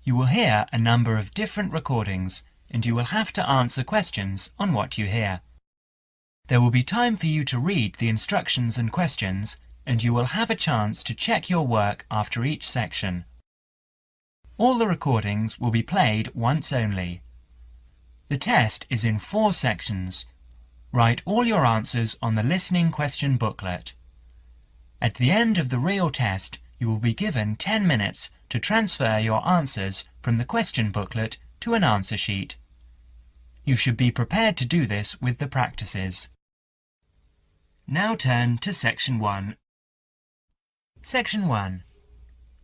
You will hear a number of different recordings, and you will have to answer questions on what you hear. There will be time for you to read the instructions and questions, and you will have a chance to check your work after each section. All the recordings will be played once only. The test is in 4 sections. Write all your answers on the listening question booklet. At the end of the real test, you will be given 10 minutes to transfer your answers from the question booklet to an answer sheet. You should be prepared to do this with the practices. Now turn to Section 1. Section 1.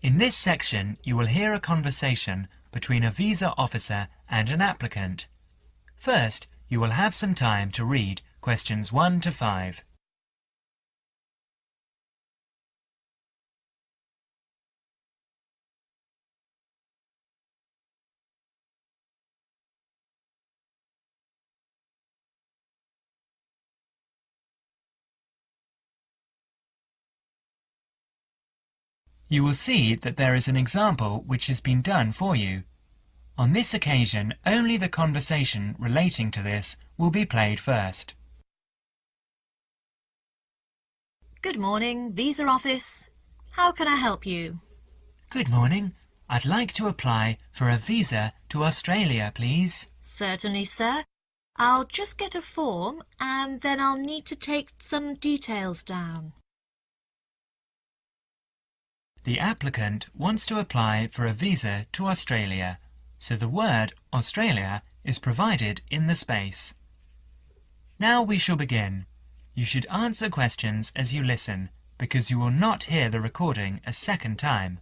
In this section, you will hear a conversation between a visa officer and an applicant. First, you will have some time to read questions 1 to 5. You will see that there is an example which has been done for you. On this occasion, only the conversation relating to this will be played first. Good morning, Visa Office. How can I help you? Good morning. I'd like to apply for a visa to Australia, please. Certainly, sir. I'll just get a form and then I'll need to take some details down. The applicant wants to apply for a visa to Australia, so the word Australia is provided in the space. Now we shall begin. You should answer questions as you listen, because you will not hear the recording a second time.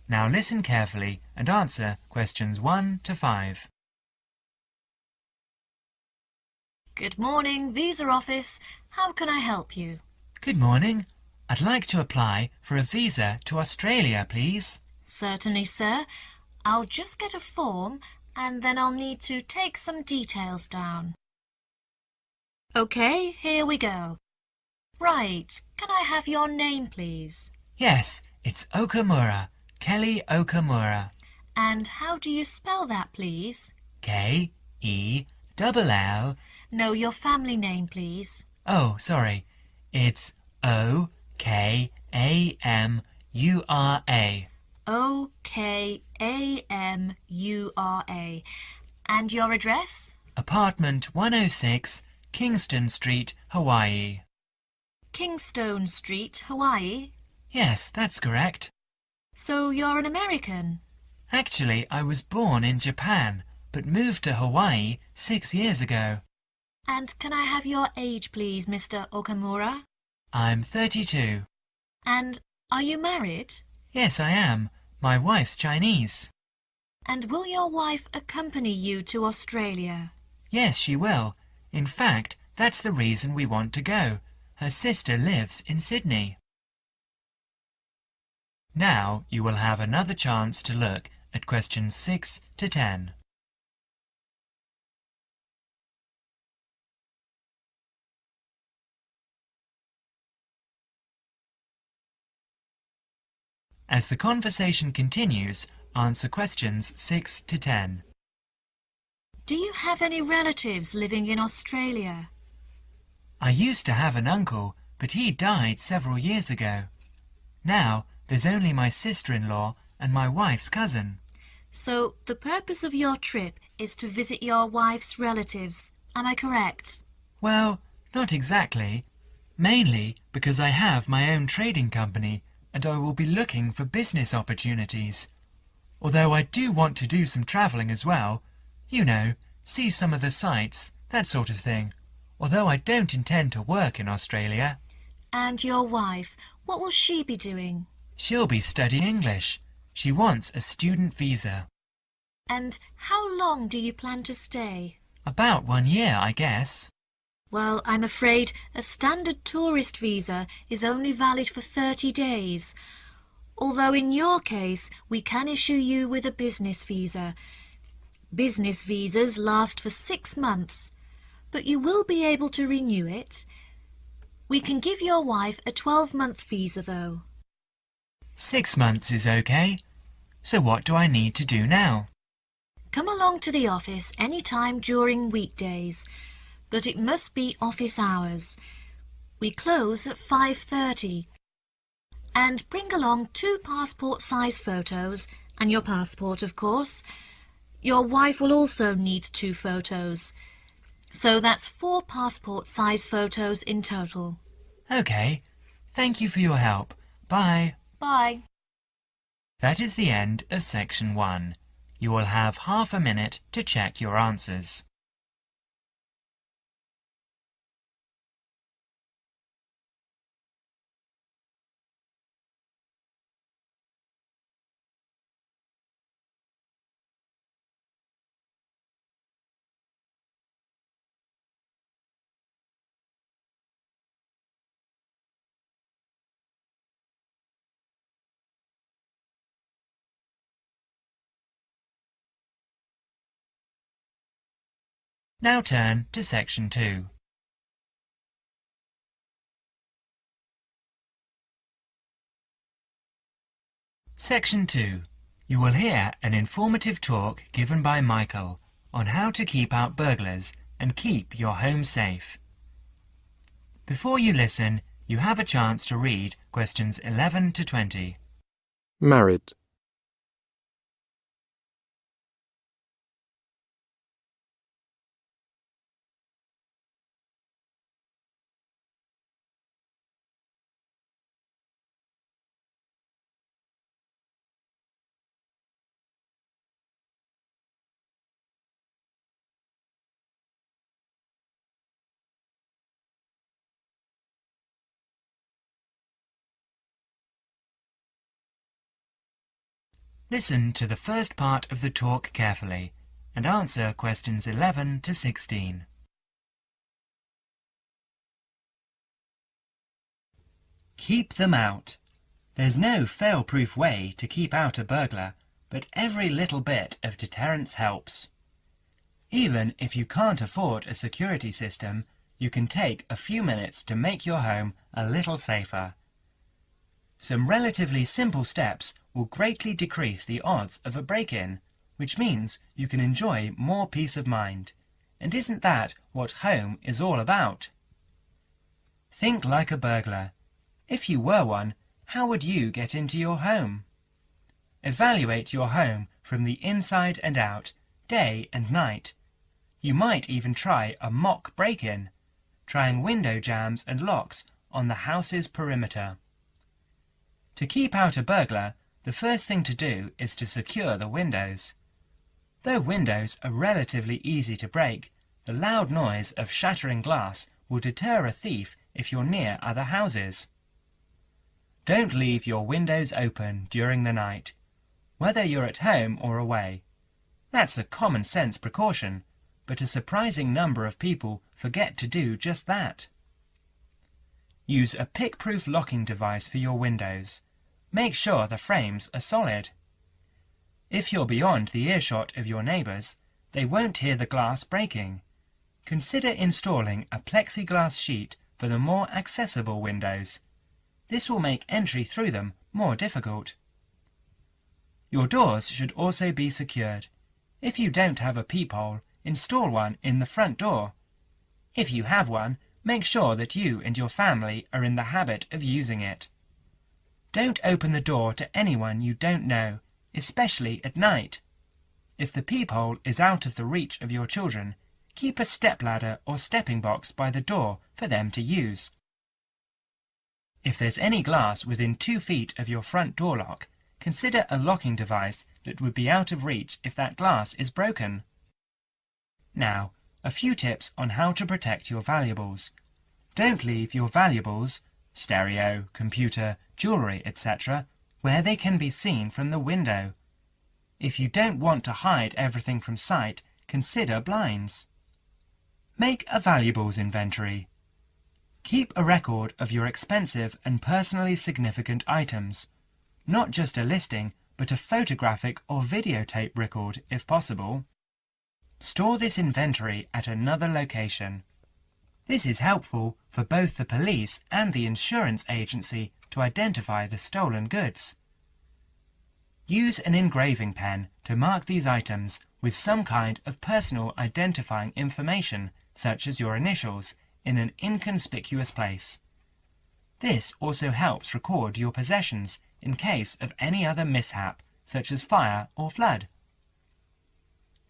Now listen carefully and answer questions 1 to 5. Good morning, Visa Office. How can I help you? Good morning. I'd like to apply for a visa to Australia, please. Certainly, sir. I'll just get a form and then I'll need to take some details down. OK, here we go. Right, can I have your name, please? Yes, it's Okamura, Kelly Okamura. And how do you spell that, please? K-E-L-L. No, your family name, please. Oh, sorry. It's O-K-A-M-U-R-A. O-K-A-M-U-R-A. And your address? Apartment 106, Kingston Street, Hawaii. Kingstone Street, Hawaii? Yes, that's correct. So you're an American? Actually, I was born in Japan, but moved to Hawaii 6 years ago. And can I have your age, please, Mr. Okamura? I'm 32. And are you married? Yes, I am. My wife's Chinese. And will your wife accompany you to Australia? Yes, she will. In fact, that's the reason we want to go. Her sister lives in Sydney. Now you will have another chance to look at questions 6 to 10. As the conversation continues, answer questions 6 to 10. Do you have any relatives living in Australia? I used to have an uncle, but he died several years ago. Now there's only my sister-in-law and my wife's cousin. So the purpose of your trip is to visit your wife's relatives, am I correct? Well, not exactly. Mainly because I have my own trading company and I will be looking for business opportunities. Although I do want to do some travelling as well. You know, see some of the sights, that sort of thing. Although I don't intend to work in Australia. And your wife, what will she be doing? She'll be studying English. She wants a student visa. And how long do you plan to stay? About 1 year, I guess. Well, I'm afraid a standard tourist visa is only valid for 30 days. Although in your case, we can issue you with a business visa. Business visas last for 6 months, but you will be able to renew it. We can give your wife a 12-month visa, though. 6 months is okay. So what do I need to do now? Come along to the office any time during weekdays, but it must be office hours. We close at 5:30. And bring along 2 passport-size photos and your passport, of course. Your wife will also need 2 photos. So that's 4 passport-size photos in total. OK. Thank you for your help. Bye. Bye. That is the end of Section 1. You will have half a minute to check your answers. Now turn to Section 2. Section 2. You will hear an informative talk given by Michael on how to keep out burglars and keep your home safe. Before you listen, you have a chance to read questions 11 to 20. Married. Listen to the first part of the talk carefully and answer questions 11 to 16. Keep them out. There's no fail-proof way to keep out a burglar, but every little bit of deterrence helps. Even if you can't afford a security system, you can take a few minutes to make your home a little safer. Some relatively simple steps will greatly decrease the odds of a break-in, which means you can enjoy more peace of mind. And isn't that what home is all about? Think like a burglar. If you were one, how would you get into your home? Evaluate your home from the inside and out, day and night. You might even try a mock break-in, trying window jambs and locks on the house's perimeter. To keep out a burglar, the first thing to do is to secure the windows. Though windows are relatively easy to break, the loud noise of shattering glass will deter a thief if you're near other houses. Don't leave your windows open during the night, whether you're at home or away. That's a common sense precaution, but a surprising number of people forget to do just that. Use a pick-proof locking device for your windows. Make sure the frames are solid. If you're beyond the earshot of your neighbours, they won't hear the glass breaking. Consider installing a plexiglass sheet for the more accessible windows. This will make entry through them more difficult. Your doors should also be secured. If you don't have a peephole, install one in the front door. If you have one, make sure that you and your family are in the habit of using it. Don't open the door to anyone you don't know, especially at night. If the peephole is out of the reach of your children, keep a stepladder or stepping box by the door for them to use. If there's any glass within 2 feet of your front door lock, consider a locking device that would be out of reach if that glass is broken. Now, a few tips on how to protect your valuables. Don't leave your valuables, stereo, computer, jewellery, etc., where they can be seen from the window. If you don't want to hide everything from sight, consider blinds. Make a valuables inventory. Keep a record of your expensive and personally significant items. Not just a listing, but a photographic or videotape record if possible. Store this inventory at another location. This is helpful for both the police and the insurance agency to identify the stolen goods. Use an engraving pen to mark these items with some kind of personal identifying information, such as your initials, in an inconspicuous place. This also helps record your possessions in case of any other mishap, such as fire or flood.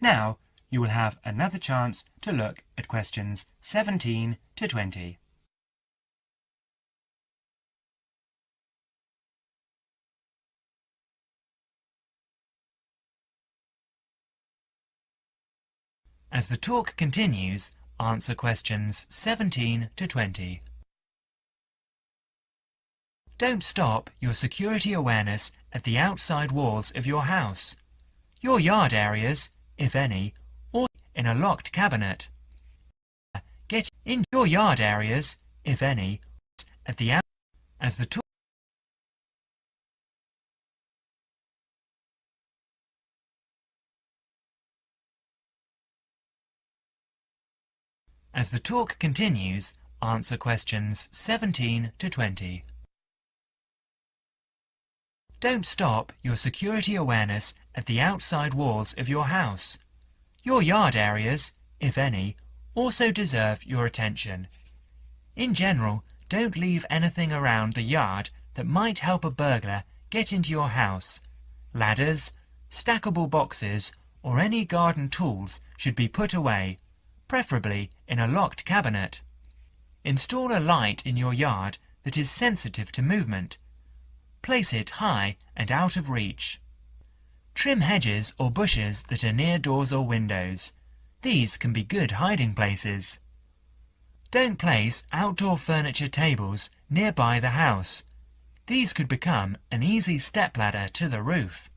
Now, you will have another chance to look at questions 17 to 20. As the talk continues, answer questions 17 to 20. Don't stop your security awareness at the outside walls of your house, your yard areas, if any, or in a locked cabinet. Get in your yard areas, if any, at the out as the talk. As the talk continues, answer questions 17 to 20. Don't stop your security awareness at the outside walls of your house. Your yard areas, if any, also deserve your attention. In general, don't leave anything around the yard that might help a burglar get into your house. Ladders, stackable boxes, or any garden tools should be put away, preferably in a locked cabinet. Install a light in your yard that is sensitive to movement. Place it high and out of reach. Trim hedges or bushes that are near doors or windows. These can be good hiding places. Don't place outdoor furniture tables nearby the house. These could become an easy stepladder to the roof.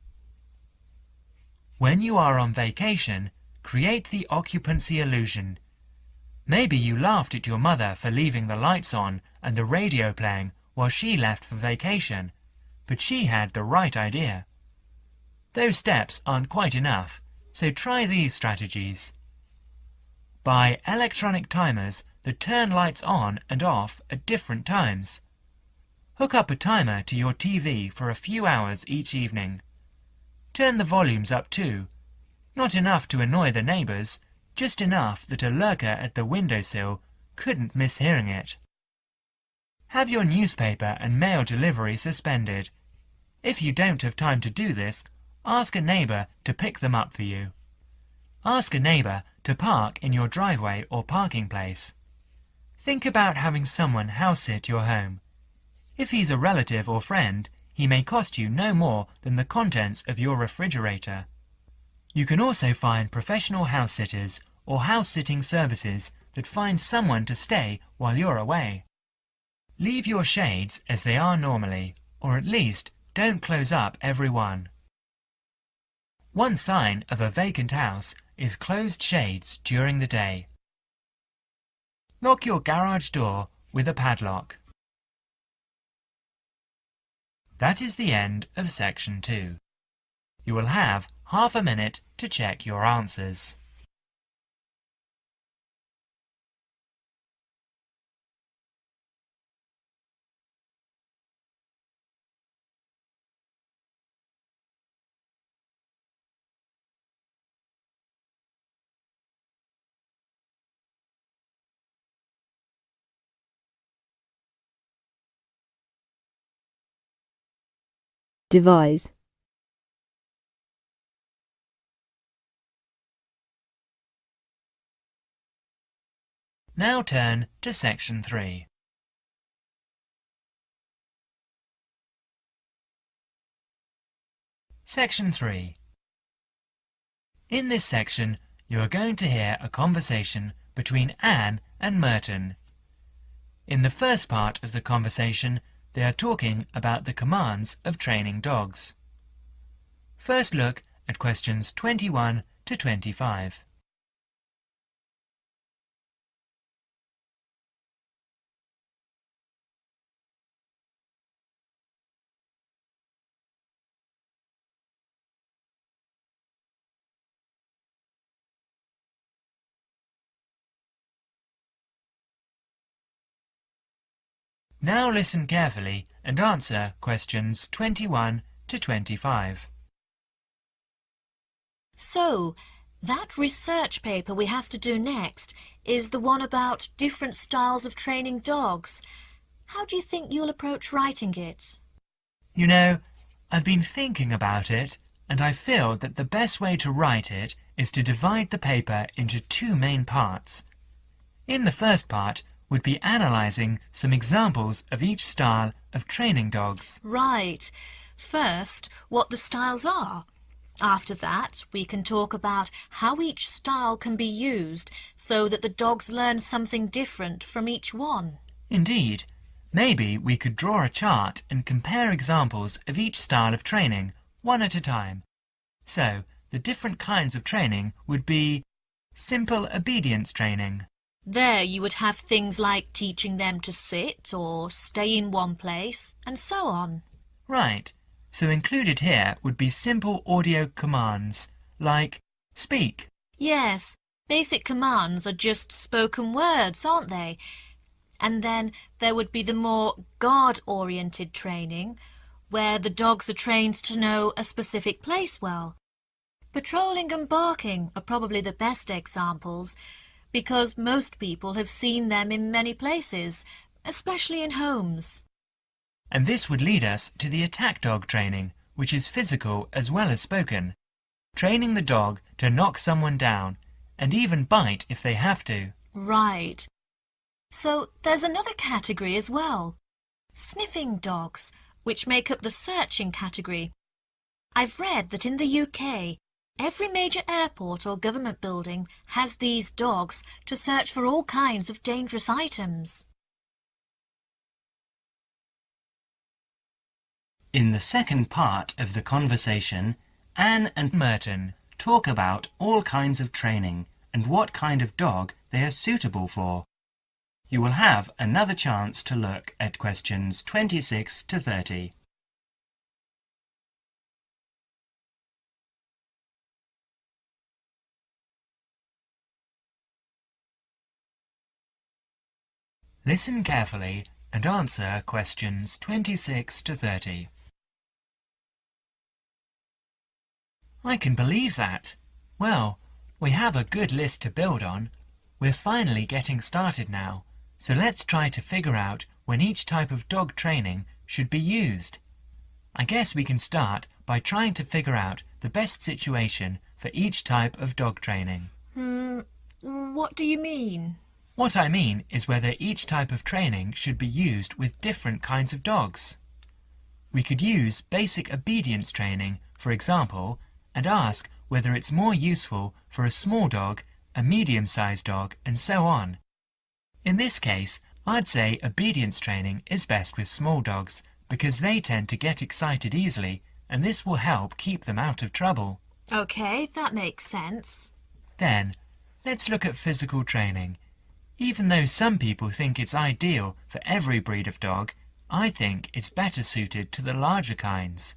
When you are on vacation, create the occupancy illusion. Maybe you laughed at your mother for leaving the lights on and the radio playing while she left for vacation, but she had the right idea. Those steps aren't quite enough, so try these strategies. Buy electronic timers that turn lights on and off at different times. Hook up a timer to your TV for a few hours each evening. Turn the volumes up too. Not enough to annoy the neighbours, just enough that a lurker at the windowsill couldn't miss hearing it. Have your newspaper and mail delivery suspended. If you don't have time to do this, ask a neighbour to pick them up for you. Ask a neighbour to park in your driveway or parking place. Think about having someone house-sit your home. If he's a relative or friend, he may cost you no more than the contents of your refrigerator. You can also find professional house-sitters or house-sitting services that find someone to stay while you're away. Leave your shades as they are normally, or at least don't close up every one. One sign of a vacant house is closed shades during the day. Lock your garage door with a padlock. That is the end of section 2. You will have half a minute to check your answers. Devise. Now turn to section 3. Section 3. In this section, you are going to hear a conversation between Anne and Merton. In the first part of the conversation, they are talking about the commands of training dogs. First look at questions 21 to 25. Now listen carefully and answer questions 21 to 25. So, that research paper we have to do next is the one about different styles of training dogs. How do you think you'll approach writing it? You know, I've been thinking about it, and I feel that the best way to write it is to divide the paper into two main parts. In the first part would be analysing some examples of each style of training dogs. Right. First, what the styles are. After that, we can talk about how each style can be used so that the dogs learn something different from each one. Indeed. Maybe we could draw a chart and compare examples of each style of training, one at a time. So, the different kinds of training would be simple obedience training. There you would have things like teaching them to sit or stay in one place, and so on. Right. So included here would be simple audio commands, like speak. Yes, basic commands are just spoken words, aren't they? And then there would be the more guard-oriented training, where the dogs are trained to know a specific place well. Patrolling and barking are probably the best examples, because most people have seen them in many places, especially in homes. And this would lead us to the attack dog training, which is physical as well as spoken, training the dog to knock someone down, and even bite if they have to. Right. So there's another category as well, sniffing dogs, which make up the searching category. I've read that in the UK, every major airport or government building has these dogs to search for all kinds of dangerous items. In the second part of the conversation, Anne and Merton talk about all kinds of training and what kind of dog they are suitable for. You will have another chance to look at questions 26 to 30. Listen carefully and answer questions 26 to 30. I can believe that. Well, we have a good list to build on. We're finally getting started now, so let's try to figure out when each type of dog training should be used. I guess we can start by trying to figure out the best situation for each type of dog training. What do you mean? What I mean is whether each type of training should be used with different kinds of dogs. We could use basic obedience training, for example, and ask whether it's more useful for a small dog, a medium-sized dog, and so on. In this case, I'd say obedience training is best with small dogs because they tend to get excited easily, and this will help keep them out of trouble. Okay, that makes sense. Then, let's look at physical training. Even though some people think it's ideal for every breed of dog, I think it's better suited to the larger kinds.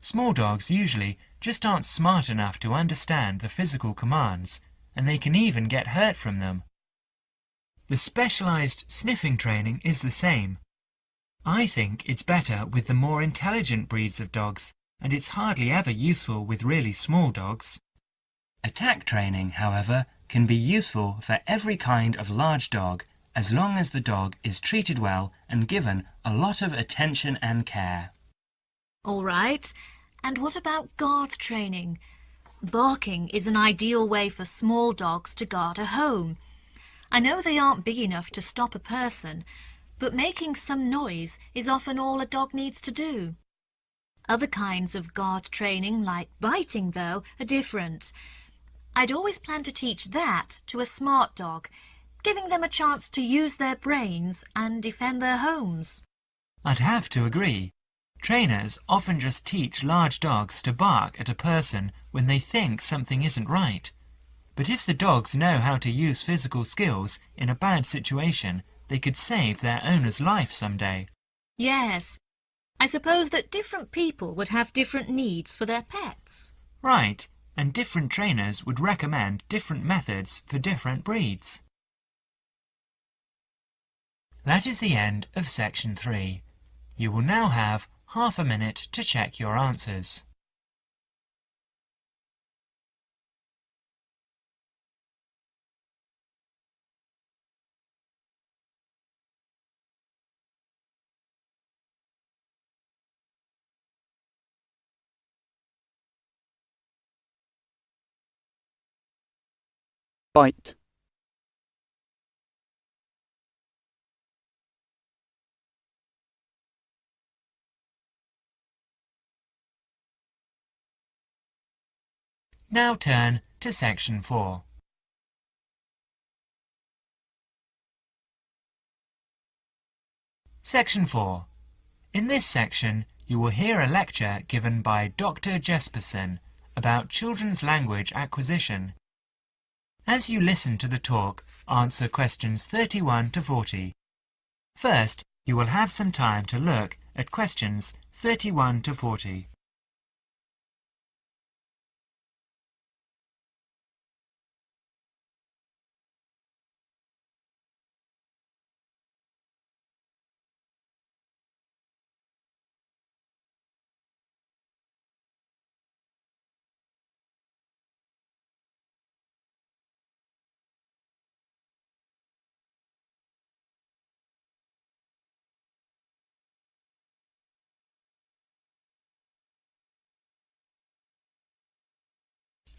Small dogs usually just aren't smart enough to understand the physical commands, and they can even get hurt from them. The specialized sniffing training is the same. I think it's better with the more intelligent breeds of dogs, and it's hardly ever useful with really small dogs. Attack training, however, can be useful for every kind of large dog, as long as the dog is treated well and given a lot of attention and care. All right. And what about guard training? Barking is an ideal way for small dogs to guard a home. I know they aren't big enough to stop a person, but making some noise is often all a dog needs to do. Other kinds of guard training, like biting, though, are different. I'd always plan to teach that to a smart dog, giving them a chance to use their brains and defend their homes. I'd have to agree. Trainers often just teach large dogs to bark at a person when they think something isn't right. But if the dogs know how to use physical skills in a bad situation, they could save their owner's life someday. Yes. I suppose that different people would have different needs for their pets. Right, and different trainers would recommend different methods for different breeds. That is the end of section 3. You will now have half a minute to check your answers. bite, Now turn to Section 4. Section 4. In this section, you will hear a lecture given by Dr. Jesperson about children's language acquisition. As you listen to the talk, answer questions 31 to 40. First, you will have some time to look at questions 31 to 40.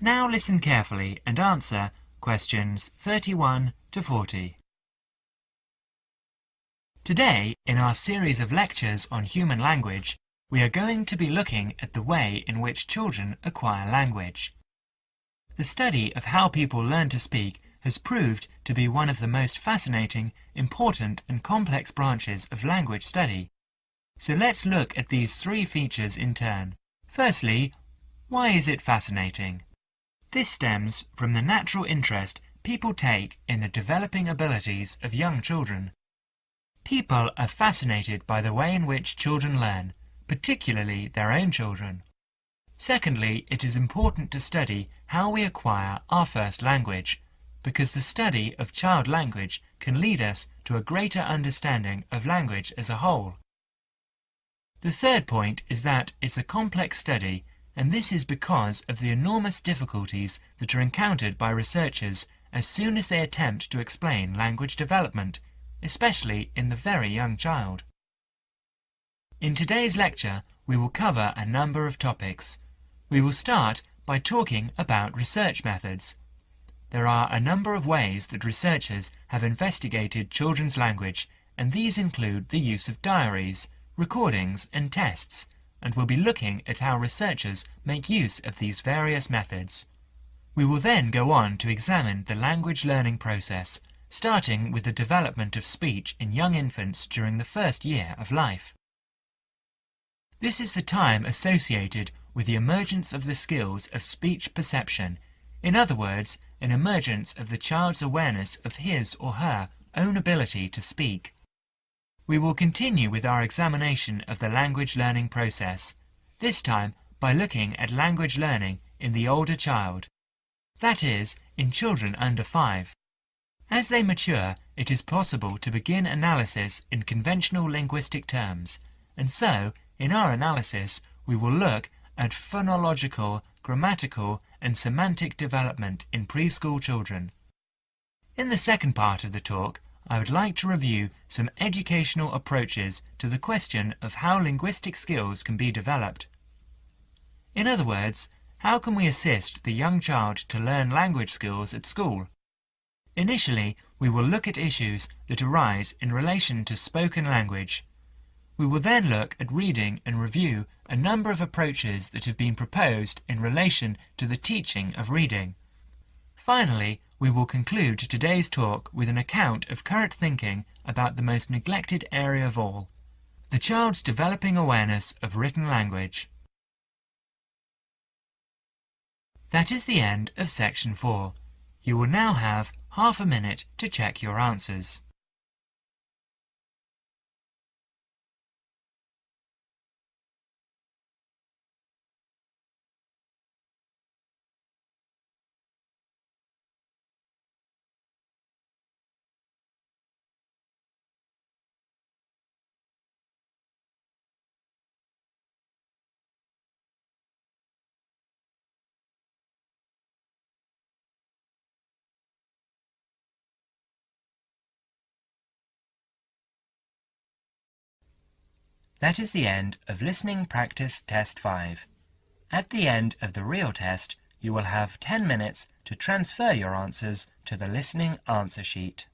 Now listen carefully and answer questions 31 to 40. Today, in our series of lectures on human language, we are going to be looking at the way in which children acquire language. The study of how people learn to speak has proved to be one of the most fascinating, important and complex branches of language study. So let's look at these three features in turn. Firstly, why is it fascinating? This stems from the natural interest people take in the developing abilities of young children. People are fascinated by the way in which children learn, particularly their own children. Secondly, it is important to study how we acquire our first language, because the study of child language can lead us to a greater understanding of language as a whole. The third point is that it's a complex study, and this is because of the enormous difficulties that are encountered by researchers as soon as they attempt to explain language development, especially in the very young child. In today's lecture, we will cover a number of topics. We will start by talking about research methods. There are a number of ways that researchers have investigated children's language, and these include the use of diaries, recordings, and tests, and we'll be looking at how researchers make use of these various methods. We will then go on to examine the language learning process, starting with the development of speech in young infants during the first year of life. This is the time associated with the emergence of the skills of speech perception, in other words, an emergence of the child's awareness of his or her own ability to speak. We will continue with our examination of the language learning process, this time by looking at language learning in the older child, that is, in children under 5. As they mature, it is possible to begin analysis in conventional linguistic terms, and so, in our analysis, we will look at phonological, grammatical, and semantic development in preschool children. In the second part of the talk, I would like to review some educational approaches to the question of how linguistic skills can be developed. In other words, how can we assist the young child to learn language skills at school? Initially, we will look at issues that arise in relation to spoken language. We will then look at reading and review a number of approaches that have been proposed in relation to the teaching of reading. Finally, we will conclude today's talk with an account of current thinking about the most neglected area of all, the child's developing awareness of written language. That is the end of Section 4. You will now have half a minute to check your answers. That is the end of Listening Practice Test 5. At the end of the real test, You will have 10 minutes to transfer your answers to the listening answer sheet.